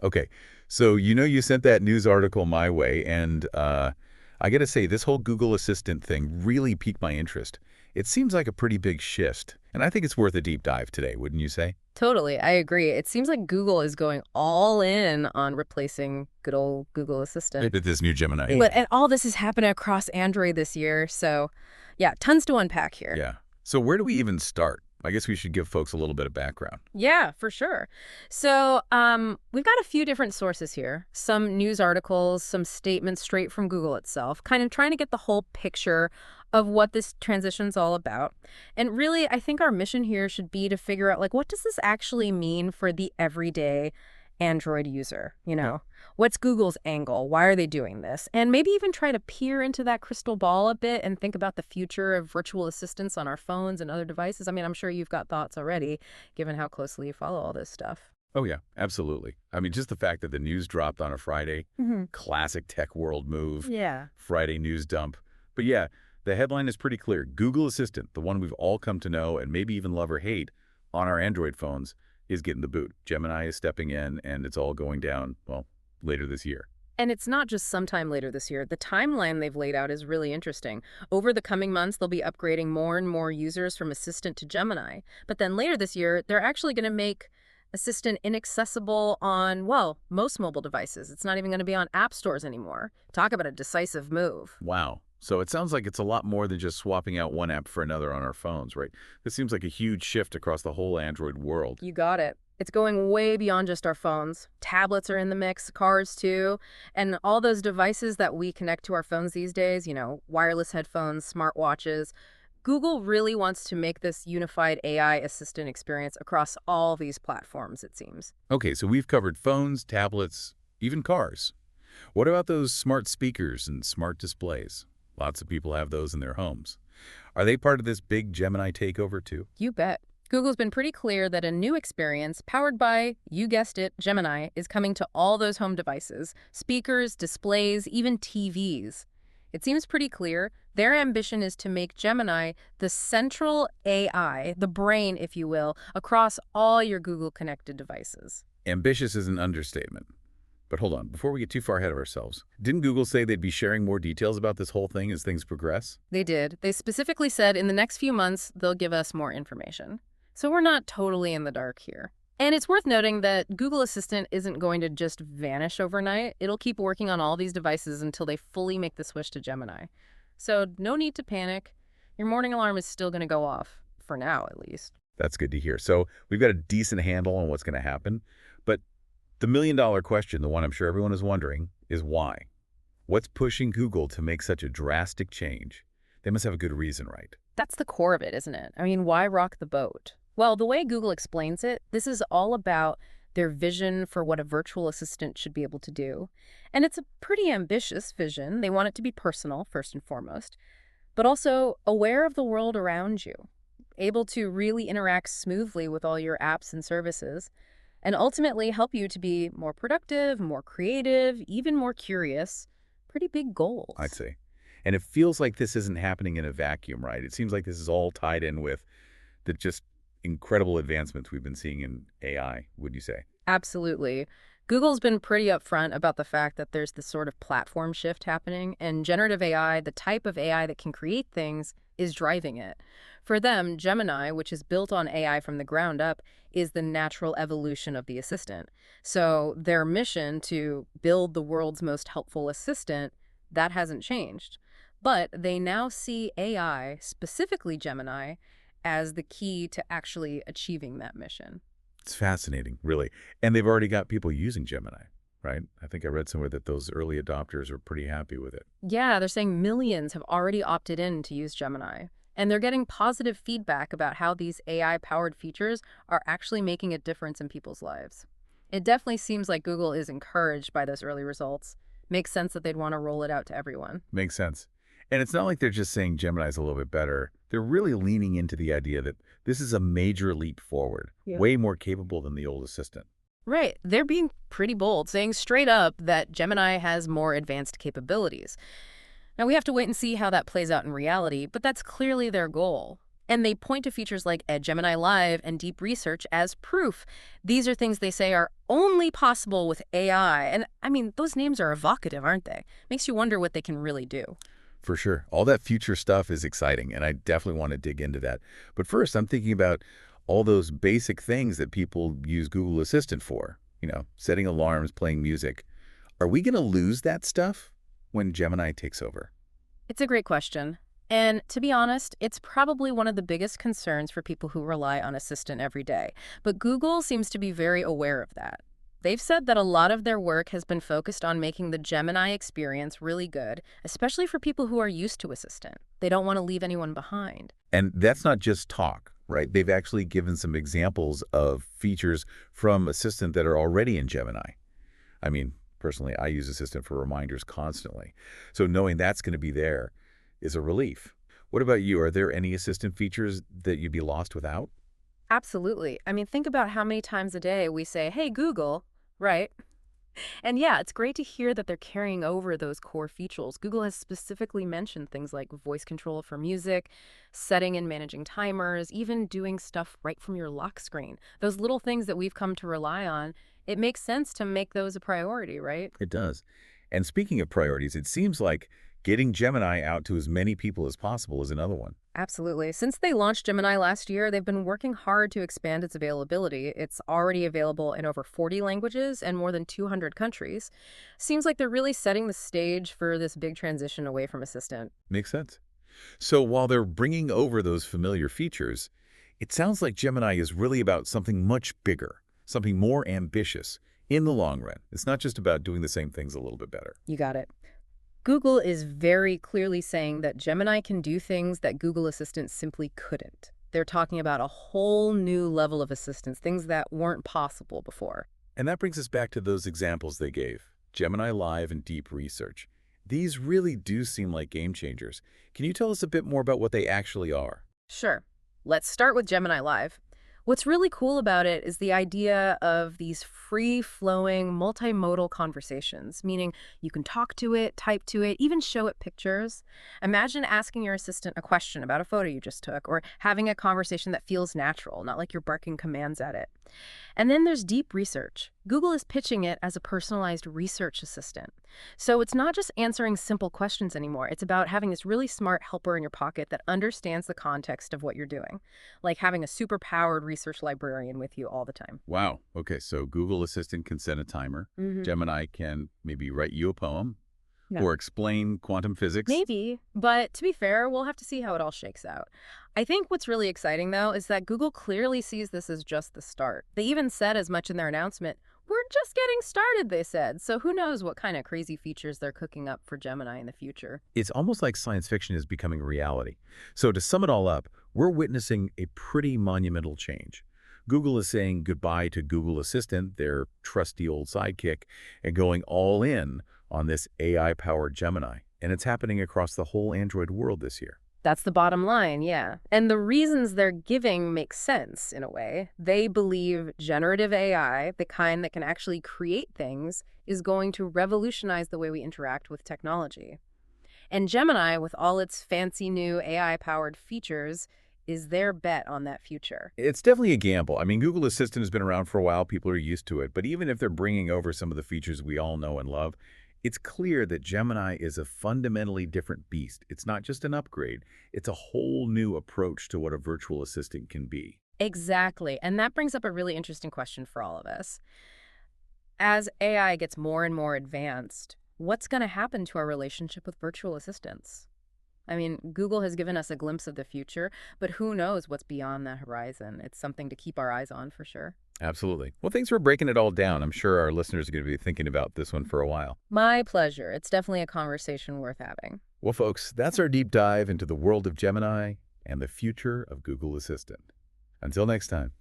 Okay, so you sent that news article my way, and I got to say, this whole Google Assistant thing really piqued my interest. It seems like a pretty big shift, and I think it's worth a deep dive today, wouldn't you say? Totally, I agree. It seems like Google is going all in on replacing good old Google Assistant. With this new Gemini. And all this is happening across Android this year, so yeah, tons to unpack here. Yeah. So where do we even start? I guess we should give folks a little bit of background. Yeah, for sure. So, we've got a few different sources here. Some news articles, some statements straight from Google itself, kind of trying to get the whole picture of what this transition's all about. And really, I think our mission here should be to figure out, like, what does this actually mean for the everyday Android user? What's Google's angle? Why are they doing this? And maybe even try to peer into that crystal ball a bit and think about the future of virtual assistants on our phones and other devices. I mean, I'm sure you've got thoughts already, given how closely you follow all this stuff. Oh, yeah, absolutely. I mean, just the fact that the news dropped on a Friday, classic tech world move, Yeah. Friday news dump. But yeah, the headline is pretty clear. Google Assistant, the one we've all come to know and maybe even love or hate on our Android phones, is getting the boot. Gemini is stepping in, and it's all going down, well, later this year. And it's not just sometime later this year. The timeline they've laid out is really interesting. Over the coming months, they'll be upgrading more and more users from Assistant to Gemini. But then later this year, they're actually going to make Assistant inaccessible on, well, most mobile devices. It's not even going to be on app stores anymore. Talk about a decisive move. Wow. So it sounds like it's a lot more than just swapping out one app for another on our phones, right? This seems like a huge shift across the whole Android world. You got it. It's going way beyond just our phones. Tablets are in the mix, cars too, and all those devices that we connect to our phones these days, wireless headphones, smartwatches. Google really wants to make this unified AI assistant experience across all these platforms, it seems. Okay, so we've covered phones, tablets, even cars. What about those smart speakers and smart displays? Lots of people have those in their homes. Are they part of this big Gemini takeover too? You bet. Google's been pretty clear that a new experience powered by, you guessed it, Gemini, is coming to all those home devices, speakers, displays, even TVs. It seems pretty clear their ambition is to make Gemini the central AI, the brain, if you will, across all your Google-connected devices. Ambitious is an understatement. But hold on, before we get too far ahead of ourselves, didn't Google say they'd be sharing more details about this whole thing as things progress? They did. They specifically said in the next few months they'll give us more information. So we're not totally in the dark here. And it's worth noting that Google Assistant isn't going to just vanish overnight. It'll keep working on all these devices until they fully make the switch to Gemini. So no need to panic. Your morning alarm is still going to go off, for now at least. That's good to hear. So we've got a decent handle on what's going to happen. But the million-dollar question, the one I'm sure everyone is wondering, is why? What's pushing Google to make such a drastic change? They must have a good reason, right? That's the core of it, isn't it? I mean, why rock the boat? Well, the way Google explains it, this is all about their vision for what a virtual assistant should be able to do. And it's a pretty ambitious vision. They want it to be personal, first and foremost, but also aware of the world around you, able to really interact smoothly with all your apps and services, and ultimately help you to be more productive, more creative, even more curious. Pretty big goals. I'd say. And it feels like this isn't happening in a vacuum, right? It seems like this is all tied in with the just incredible advancements we've been seeing in AI, would you say? Absolutely. Google's been pretty upfront about the fact that there's this sort of platform shift happening, and generative AI, the type of AI that can create things, is driving it. For them, Gemini, which is built on AI from the ground up, is the natural evolution of the assistant. So their mission to build the world's most helpful assistant, that hasn't changed. But they now see AI, specifically Gemini, as the key to actually achieving that mission. It's fascinating, really. And they've already got people using Gemini, right? I think I read somewhere that those early adopters are pretty happy with it. Yeah, they're saying millions have already opted in to use Gemini. And they're getting positive feedback about how these AI-powered features are actually making a difference in people's lives. It definitely seems like Google is encouraged by those early results. Makes sense that they'd want to roll it out to everyone. Makes sense. And it's not like they're just saying Gemini's a little bit better. They're really leaning into the idea that this is a major leap forward, way more capable than the old assistant. Right. They're being pretty bold, saying straight up that Gemini has more advanced capabilities. Now, we have to wait and see how that plays out in reality, but that's clearly their goal. And they point to features like Gemini Live and Deep Research as proof. These are things they say are only possible with AI. And I mean, those names are evocative, aren't they? Makes you wonder what they can really do. For sure. All that future stuff is exciting, and I definitely want to dig into that. But first, I'm thinking about all those basic things that people use Google Assistant for, setting alarms, playing music. Are we going to lose that stuff when Gemini takes over? It's a great question. And to be honest, it's probably one of the biggest concerns for people who rely on Assistant every day. But Google seems to be very aware of that. They've said that a lot of their work has been focused on making the Gemini experience really good, especially for people who are used to Assistant. They don't want to leave anyone behind. And that's not just talk, right? They've actually given some examples of features from Assistant that are already in Gemini. I mean, personally, I use Assistant for reminders constantly. So knowing that's going to be there is a relief. What about you? Are there any Assistant features that you'd be lost without? Absolutely. I mean, think about how many times a day we say, "Hey, Google," right? And yeah, it's great to hear that they're carrying over those core features. Google has specifically mentioned things like voice control for music, setting and managing timers, even doing stuff right from your lock screen. Those little things that we've come to rely on, it makes sense to make those a priority, right? It does. And speaking of priorities, it seems like getting Gemini out to as many people as possible is another one. Absolutely. Since they launched Gemini last year, they've been working hard to expand its availability. It's already available in over 40 languages and more than 200 countries. Seems like they're really setting the stage for this big transition away from Assistant. Makes sense. So while they're bringing over those familiar features, it sounds like Gemini is really about something much bigger, something more ambitious in the long run. It's not just about doing the same things a little bit better. You got it. Google is very clearly saying that Gemini can do things that Google Assistant simply couldn't. They're talking about a whole new level of assistance, things that weren't possible before. And that brings us back to those examples they gave, Gemini Live and Deep Research. These really do seem like game changers. Can you tell us a bit more about what they actually are? Sure. Let's start with Gemini Live. What's really cool about it is the idea of these free-flowing, multimodal conversations, meaning you can talk to it, type to it, even show it pictures. Imagine asking your assistant a question about a photo you just took, or having a conversation that feels natural, not like you're barking commands at it. And then there's Deep Research. Google is pitching it as a personalized research assistant. So it's not just answering simple questions anymore. It's about having this really smart helper in your pocket that understands the context of what you're doing, like having a super-powered research librarian with you all the time. Wow. Okay, so Google Assistant can set a timer. Mm-hmm. Gemini can maybe write you a poem Yeah. or explain quantum physics. Maybe, but to be fair, we'll have to see how it all shakes out. I think what's really exciting, though, is that Google clearly sees this as just the start. They even said as much in their announcement, "We're just getting started," they said. So who knows what kind of crazy features they're cooking up for Gemini in the future. It's almost like science fiction is becoming reality. So to sum it all up, we're witnessing a pretty monumental change. Google is saying goodbye to Google Assistant, their trusty old sidekick, and going all in on this AI-powered Gemini. And it's happening across the whole Android world this year. That's the bottom line, yeah. And the reasons they're giving make sense in a way. They believe generative AI, the kind that can actually create things, is going to revolutionize the way we interact with technology. And Gemini, with all its fancy new AI-powered features, is their bet on that future. It's definitely a gamble. I mean, Google Assistant has been around for a while. People are used to it. But even if they're bringing over some of the features we all know and love, it's clear that Gemini is a fundamentally different beast. It's not just an upgrade. It's a whole new approach to what a virtual assistant can be. Exactly. And that brings up a really interesting question for all of us. As AI gets more and more advanced, what's going to happen to our relationship with virtual assistants? I mean, Google has given us a glimpse of the future, but who knows what's beyond the horizon? It's something to keep our eyes on for sure. Absolutely. Well, thanks for breaking it all down. I'm sure our listeners are going to be thinking about this one for a while. My pleasure. It's definitely a conversation worth having. Well, folks, that's our deep dive into the world of Gemini and the future of Google Assistant. Until next time.